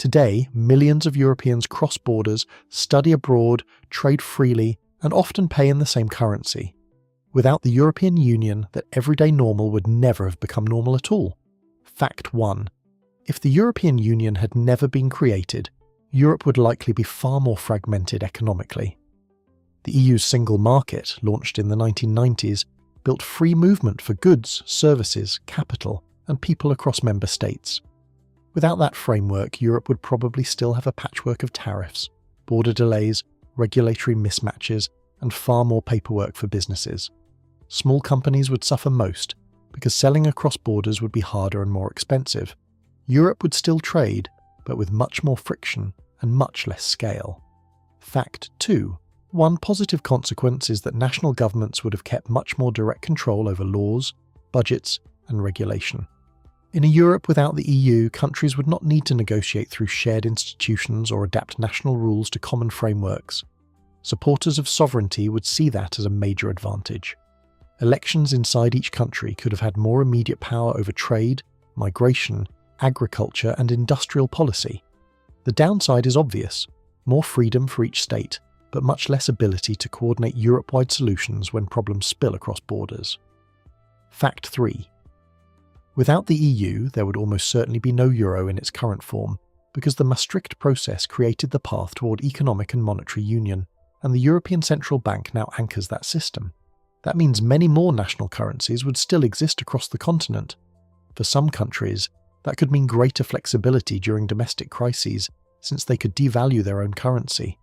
Today, millions of Europeans cross borders, study abroad, trade freely, and often pay in the same currency. Without the European Union, that everyday normal would never have become normal at all. Fact 1. If the European Union had never been created, Europe would likely be far more fragmented economically. The EU's single market, launched in the 1990s, built free movement for goods, services, capital, and people across member states. Without that framework, Europe would probably still have a patchwork of tariffs, border delays, regulatory mismatches, and far more paperwork for businesses. Small companies would suffer most, because selling across borders would be harder and more expensive. Europe would still trade, but with much more friction and much less scale. Fact 2. One positive consequence is that national governments would have kept much more direct control over laws, budgets, and regulation. In a Europe without the EU, countries would not need to negotiate through shared institutions or adapt national rules to common frameworks. Supporters of sovereignty would see that as a major advantage. Elections inside each country could have had more immediate power over trade, migration, agriculture, and industrial policy. The downside is obvious: more freedom for each state, but much less ability to coordinate Europe-wide solutions when problems spill across borders. Fact 3. Without the EU, there would almost certainly be no euro in its current form, because the Maastricht process created the path toward economic and monetary union, and the European Central Bank now anchors that system. That means many more national currencies would still exist across the continent. For some countries, that could mean greater flexibility during domestic crises, since they could devalue their own currency.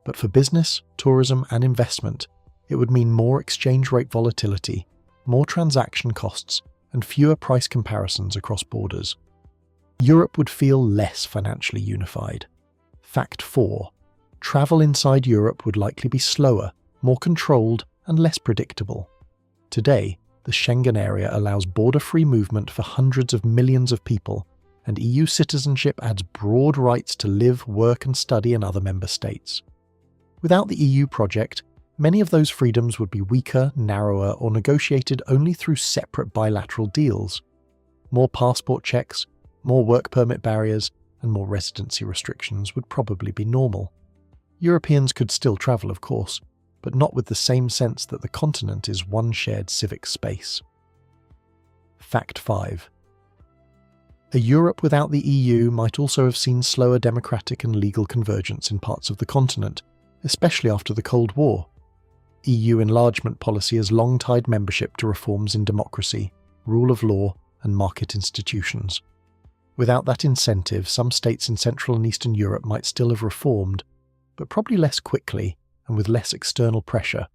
But for business, tourism, and investment, it would mean more exchange rate volatility, more transaction costs, and fewer price comparisons across borders. Europe would feel less financially unified. Fact 4. Travel inside Europe would likely be slower, more controlled, and less predictable. Today, the Schengen area allows border-free movement for hundreds of millions of people, and EU citizenship adds broad rights to live, work, and study in other member states. Without the EU project, many of those freedoms would be weaker, narrower, or negotiated only through separate bilateral deals. More passport checks, more work permit barriers, and more residency restrictions would probably be normal. Europeans could still travel, of course, but not with the same sense that the continent is one shared civic space. Fact 5. A Europe without the EU might also have seen slower democratic and legal convergence in parts of the continent, especially after the Cold War. EU enlargement policy has long tied membership to reforms in democracy, rule of law, and market institutions. Without that incentive, some states in Central and Eastern Europe might still have reformed, but probably less quickly and with less external pressure.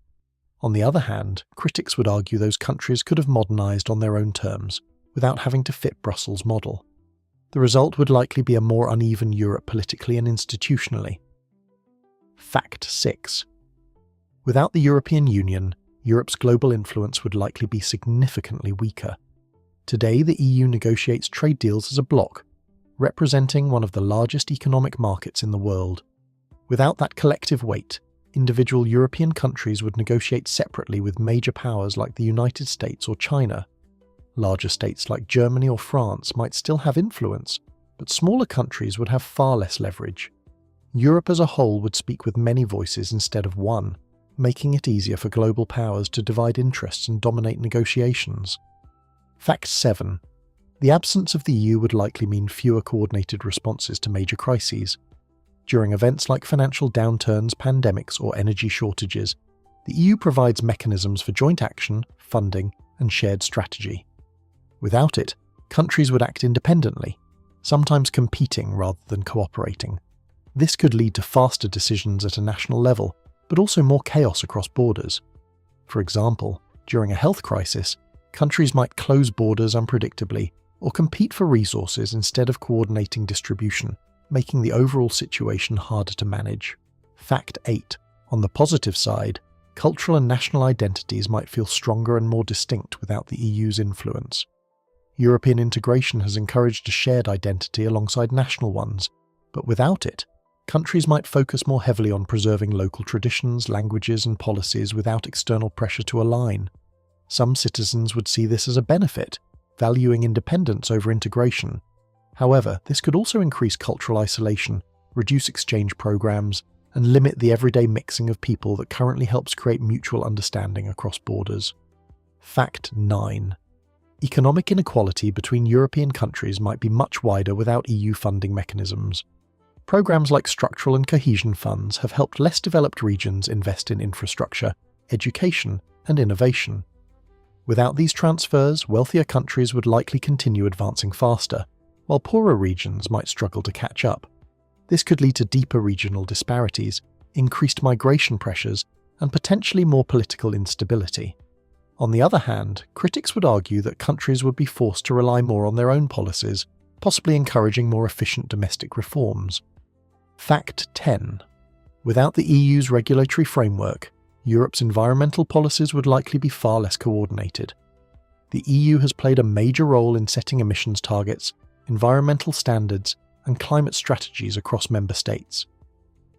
On the other hand, critics would argue those countries could have modernised on their own terms, without having to fit Brussels' model. The result would likely be a more uneven Europe politically and institutionally. Fact 6. Without the European Union, Europe's global influence would likely be significantly weaker. Today, the EU negotiates trade deals as a bloc, representing one of the largest economic markets in the world. Without that collective weight, individual European countries would negotiate separately with major powers like the United States or China. Larger states like Germany or France might still have influence, but smaller countries would have far less leverage. Europe as a whole would speak with many voices instead of one, making it easier for global powers to divide interests and dominate negotiations. Fact 7. The absence of the EU would likely mean fewer coordinated responses to major crises. During events like financial downturns, pandemics, or energy shortages, the EU provides mechanisms for joint action, funding, and shared strategy. Without it, countries would act independently, sometimes competing rather than cooperating. This could lead to faster decisions at a national level, but also more chaos across borders. For example, during a health crisis, countries might close borders unpredictably or compete for resources instead of coordinating distribution, making the overall situation harder to manage. Fact 8. On the positive side, cultural and national identities might feel stronger and more distinct without the EU's influence. European integration has encouraged a shared identity alongside national ones, but without it, countries might focus more heavily on preserving local traditions, languages, and policies without external pressure to align. Some citizens would see this as a benefit, valuing independence over integration. However, this could also increase cultural isolation, reduce exchange programs, and limit the everyday mixing of people that currently helps create mutual understanding across borders. Fact 9. Economic inequality between European countries might be much wider without EU funding mechanisms. Programs like structural and cohesion funds have helped less developed regions invest in infrastructure, education, and innovation. Without these transfers, wealthier countries would likely continue advancing faster, while poorer regions might struggle to catch up. This could lead to deeper regional disparities, increased migration pressures, and potentially more political instability. On the other hand, critics would argue that countries would be forced to rely more on their own policies, possibly encouraging more efficient domestic reforms. Fact 10. Without the EU's regulatory framework, Europe's environmental policies would likely be far less coordinated. The EU has played a major role in setting emissions targets, environmental standards, and climate strategies across member states.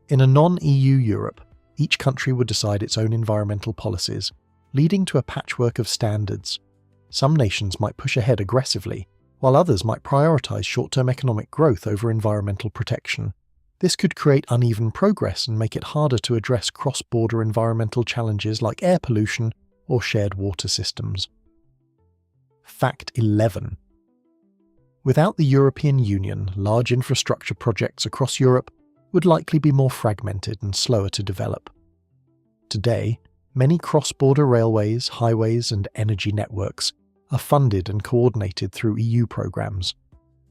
In a non-EU Europe, each country would decide its own environmental policies, leading to a patchwork of standards. Some nations might push ahead aggressively, while others might prioritise short-term economic growth over environmental protection. This could create uneven progress and make it harder to address cross-border environmental challenges like air pollution or shared water systems. Fact 11. Without the European Union, large infrastructure projects across Europe would likely be more fragmented and slower to develop. Today, many cross-border railways, highways, and energy networks are funded and coordinated through EU programs.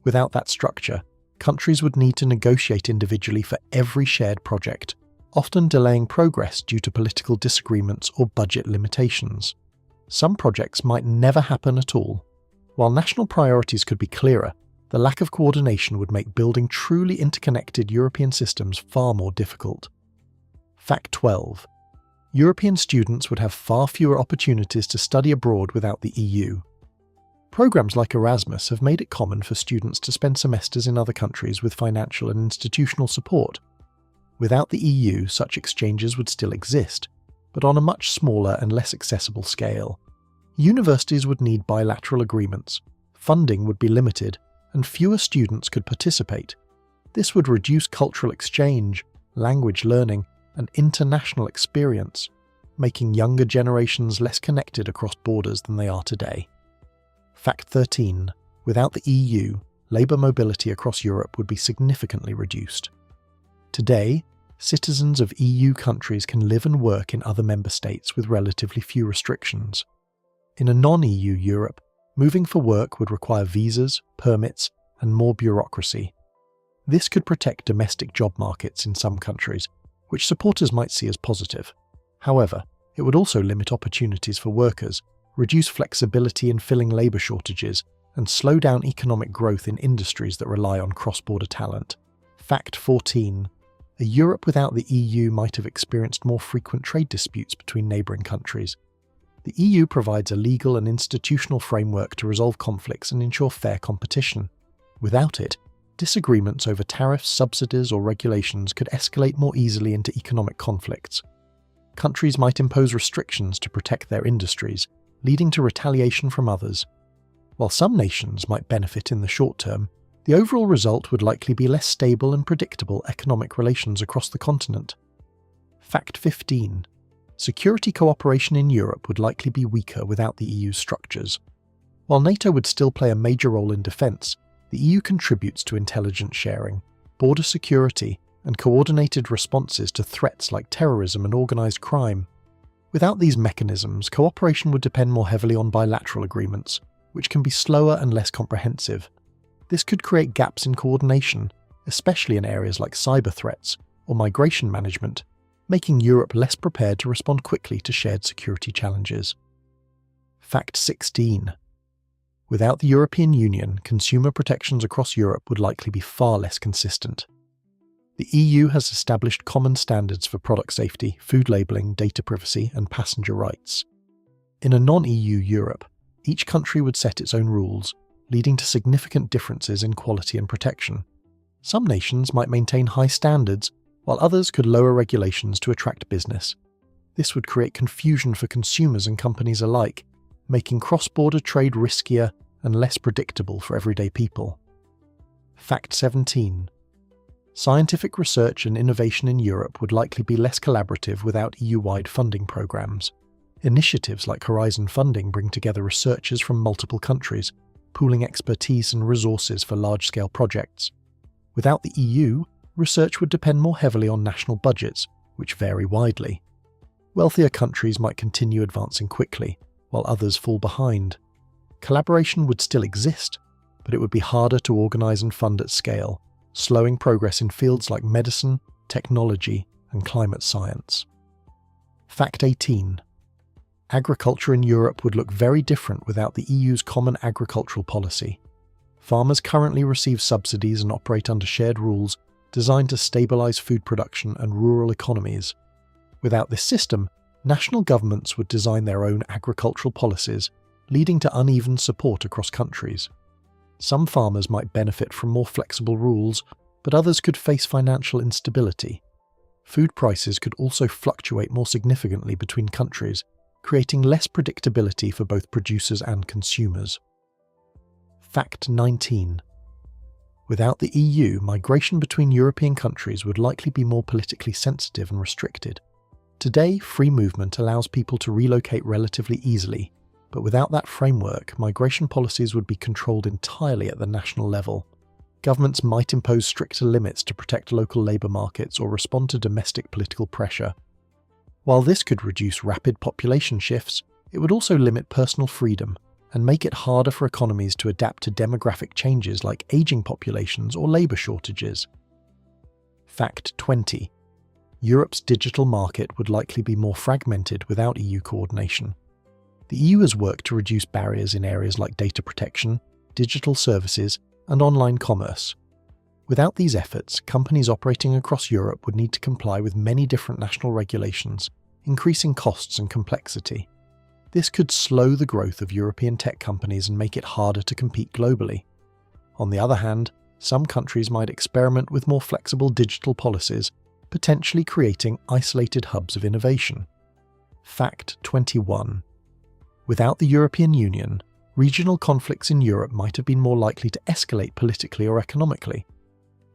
Without that structure, countries would need to negotiate individually for every shared project, often delaying progress due to political disagreements or budget limitations. Some projects might never happen at all. While national priorities could be clearer, the lack of coordination would make building truly interconnected European systems far more difficult. Fact 12. European students would have far fewer opportunities to study abroad without the EU. Programs like Erasmus have made it common for students to spend semesters in other countries with financial and institutional support. Without the EU, such exchanges would still exist, but on a much smaller and less accessible scale. Universities would need bilateral agreements, funding would be limited, and fewer students could participate. This would reduce cultural exchange, language learning, and international experience, making younger generations less connected across borders than they are today. Fact 13. Without the EU, labour mobility across Europe would be significantly reduced. Today, citizens of EU countries can live and work in other member states with relatively few restrictions. In a non-EU Europe, moving for work would require visas, permits, and more bureaucracy. This could protect domestic job markets in some countries, which supporters might see as positive. However, it would also limit opportunities for workers, reduce flexibility in filling labour shortages, and slow down economic growth in industries that rely on cross-border talent. Fact 14. A Europe without the EU might have experienced more frequent trade disputes between neighbouring countries. The EU provides a legal and institutional framework to resolve conflicts and ensure fair competition. Without it, disagreements over tariffs, subsidies, or regulations could escalate more easily into economic conflicts. Countries might impose restrictions to protect their industries, leading to retaliation from others. While some nations might benefit in the short term, the overall result would likely be less stable and predictable economic relations across the continent. Fact 15. Security cooperation in Europe would likely be weaker without the EU's structures. While NATO would still play a major role in defence, the EU contributes to intelligence sharing, border security, and coordinated responses to threats like terrorism and organised crime. Without these mechanisms, cooperation would depend more heavily on bilateral agreements, which can be slower and less comprehensive. This could create gaps in coordination, especially in areas like cyber threats or migration management, making Europe less prepared to respond quickly to shared security challenges. Fact 16. Without the European Union, consumer protections across Europe would likely be far less consistent. The EU has established common standards for product safety, food labelling, data privacy, and passenger rights. In a non-EU Europe, each country would set its own rules, leading to significant differences in quality and protection. Some nations might maintain high standards, while others could lower regulations to attract business. This would create confusion for consumers and companies alike, making cross-border trade riskier and less predictable for everyday people. Fact 17. Scientific research and innovation in Europe would likely be less collaborative without EU-wide funding programs. Initiatives like Horizon funding bring together researchers from multiple countries, pooling expertise and resources for large-scale projects. Without the EU, research would depend more heavily on national budgets, which vary widely. Wealthier countries might continue advancing quickly, while others fall behind. Collaboration would still exist, but it would be harder to organise and fund at scale, slowing progress in fields like medicine, technology, and climate science. Fact 18. Agriculture in Europe would look very different without the EU's common agricultural policy. Farmers currently receive subsidies and operate under shared rules designed to stabilise food production and rural economies. Without this system, national governments would design their own agricultural policies, leading to uneven support across countries. Some farmers might benefit from more flexible rules, but others could face financial instability. Food prices could also fluctuate more significantly between countries, creating less predictability for both producers and consumers. Fact 19. Without the EU, migration between European countries would likely be more politically sensitive and restricted. Today, free movement allows people to relocate relatively easily, but without that framework, migration policies would be controlled entirely at the national level. Governments might impose stricter limits to protect local labour markets or respond to domestic political pressure. While this could reduce rapid population shifts, it would also limit personal freedom and make it harder for economies to adapt to demographic changes like ageing populations or labour shortages. Fact 20. Europe's digital market would likely be more fragmented without EU coordination. The EU has worked to reduce barriers in areas like data protection, digital services, and online commerce. Without these efforts, companies operating across Europe would need to comply with many different national regulations, increasing costs and complexity. This could slow the growth of European tech companies and make it harder to compete globally. On the other hand, some countries might experiment with more flexible digital policies, potentially creating isolated hubs of innovation. Fact 21. Without the European Union, regional conflicts in Europe might have been more likely to escalate politically or economically.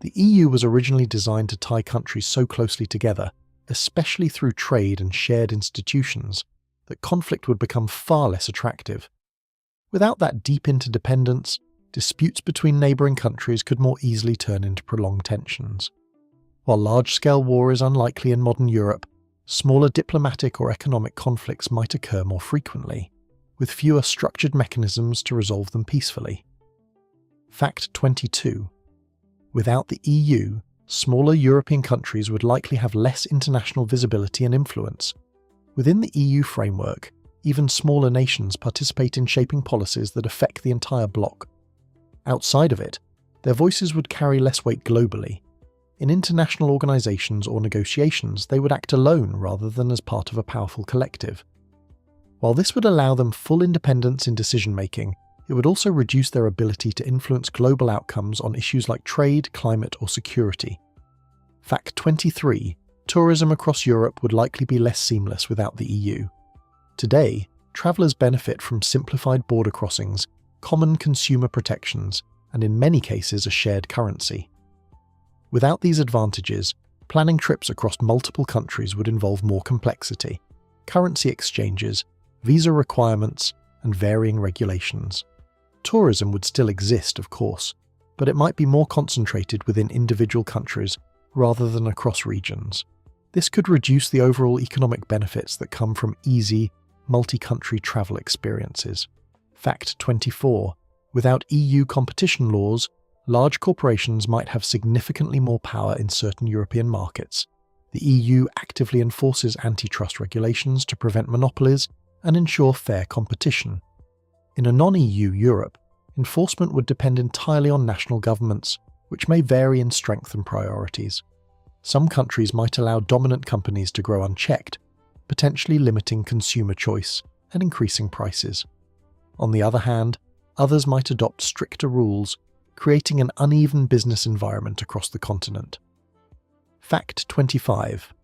The EU was originally designed to tie countries so closely together, especially through trade and shared institutions, that conflict would become far less attractive. Without that deep interdependence, disputes between neighbouring countries could more easily turn into prolonged tensions. While large-scale war is unlikely in modern Europe, smaller diplomatic or economic conflicts might occur more frequently, with fewer structured mechanisms to resolve them peacefully. Fact 22. Without the EU, smaller European countries would likely have less international visibility and influence. Within the EU framework, even smaller nations participate in shaping policies that affect the entire bloc. Outside of it, their voices would carry less weight globally. In international organisations or negotiations, they would act alone rather than as part of a powerful collective. While this would allow them full independence in decision-making, it would also reduce their ability to influence global outcomes on issues like trade, climate, or security. Fact 23. Tourism across Europe would likely be less seamless without the EU. Today, travellers benefit from simplified border crossings, common consumer protections, and in many cases a shared currency. Without these advantages, planning trips across multiple countries would involve more complexity, currency exchanges, visa requirements, and varying regulations. Tourism would still exist, of course, but it might be more concentrated within individual countries rather than across regions. This could reduce the overall economic benefits that come from easy, multi-country travel experiences. Fact 24. Without EU competition laws, large corporations might have significantly more power in certain European markets. The EU actively enforces antitrust regulations to prevent monopolies and ensure fair competition. In a non-EU Europe, enforcement would depend entirely on national governments, which may vary in strength and priorities. Some countries might allow dominant companies to grow unchecked, potentially limiting consumer choice and increasing prices. On the other hand, others might adopt stricter rules, creating an uneven business environment across the continent. Fact 25.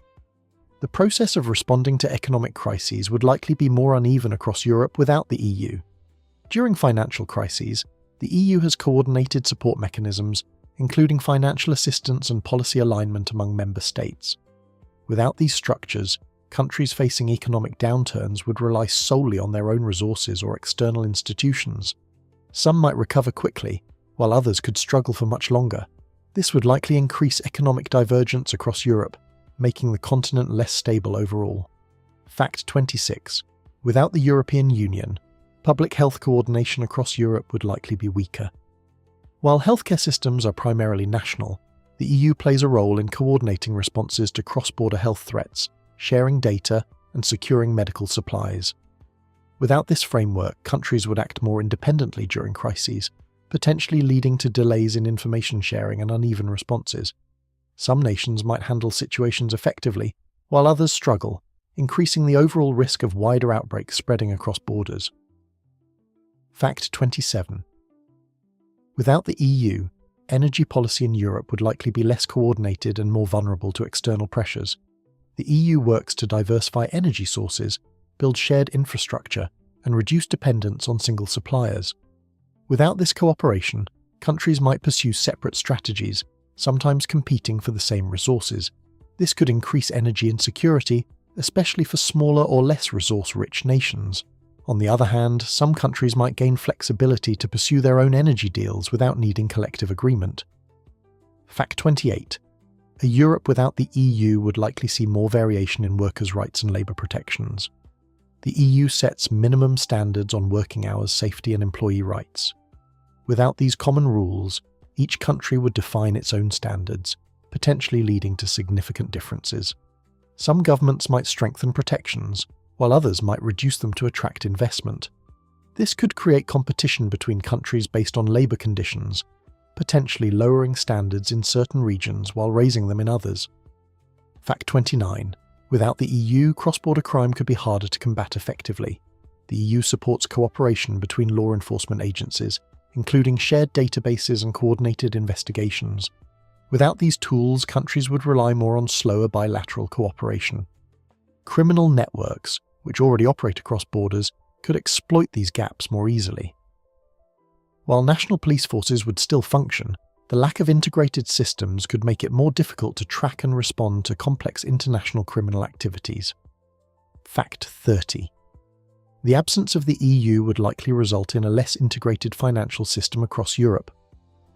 The process of responding to economic crises would likely be more uneven across Europe without the EU. During financial crises, the EU has coordinated support mechanisms, including financial assistance and policy alignment among member states. Without these structures, countries facing economic downturns would rely solely on their own resources or external institutions. Some might recover quickly, while others could struggle for much longer. This would likely increase economic divergence across Europe, making the continent less stable overall. Fact 26. Without the European Union, public health coordination across Europe would likely be weaker. While healthcare systems are primarily national, the EU plays a role in coordinating responses to cross-border health threats, sharing data, and securing medical supplies. Without this framework, countries would act more independently during crises, potentially leading to delays in information sharing and uneven responses. Some nations might handle situations effectively, while others struggle, increasing the overall risk of wider outbreaks spreading across borders. Fact 27. Without the EU, energy policy in Europe would likely be less coordinated and more vulnerable to external pressures. The EU works to diversify energy sources, build shared infrastructure, and reduce dependence on single suppliers. Without this cooperation, countries might pursue separate strategies, sometimes competing for the same resources. This could increase energy insecurity, especially for smaller or less resource-rich nations. On the other hand, some countries might gain flexibility to pursue their own energy deals without needing collective agreement. Fact 28. A Europe without the EU would likely see more variation in workers' rights and labour protections. The EU sets minimum standards on working hours, safety and employee rights. Without these common rules, each country would define its own standards, potentially leading to significant differences. Some governments might strengthen protections, while others might reduce them to attract investment. This could create competition between countries based on labour conditions, potentially lowering standards in certain regions while raising them in others. Fact 29. Without the EU, cross-border crime could be harder to combat effectively. The EU supports cooperation between law enforcement agencies, including shared databases and coordinated investigations. Without these tools, countries would rely more on slower bilateral cooperation. Criminal networks, which already operate across borders, could exploit these gaps more easily. While national police forces would still function, the lack of integrated systems could make it more difficult to track and respond to complex international criminal activities. Fact 30. The absence of the EU would likely result in a less integrated financial system across Europe.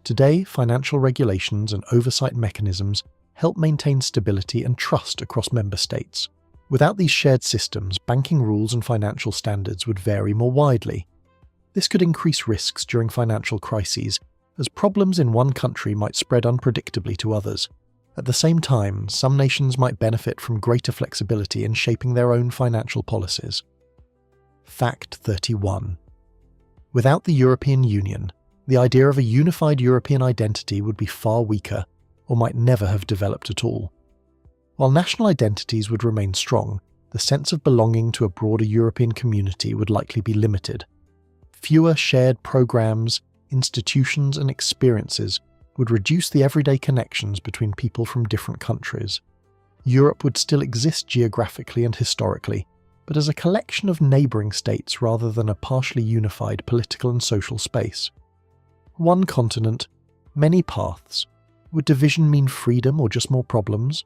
Today, financial regulations and oversight mechanisms help maintain stability and trust across member states. Without these shared systems, banking rules and financial standards would vary more widely. This could increase risks during financial crises, as problems in one country might spread unpredictably to others. At the same time, some nations might benefit from greater flexibility in shaping their own financial policies. Fact 31. Without the European Union, the idea of a unified European identity would be far weaker, or might never have developed at all. While national identities would remain strong, the sense of belonging to a broader European community would likely be limited. Fewer shared programs, institutions and experiences would reduce the everyday connections between people from different countries. Europe would still exist geographically and historically, but as a collection of neighbouring states rather than a partially unified political and social space. One continent, many paths. Would division mean freedom or just more problems?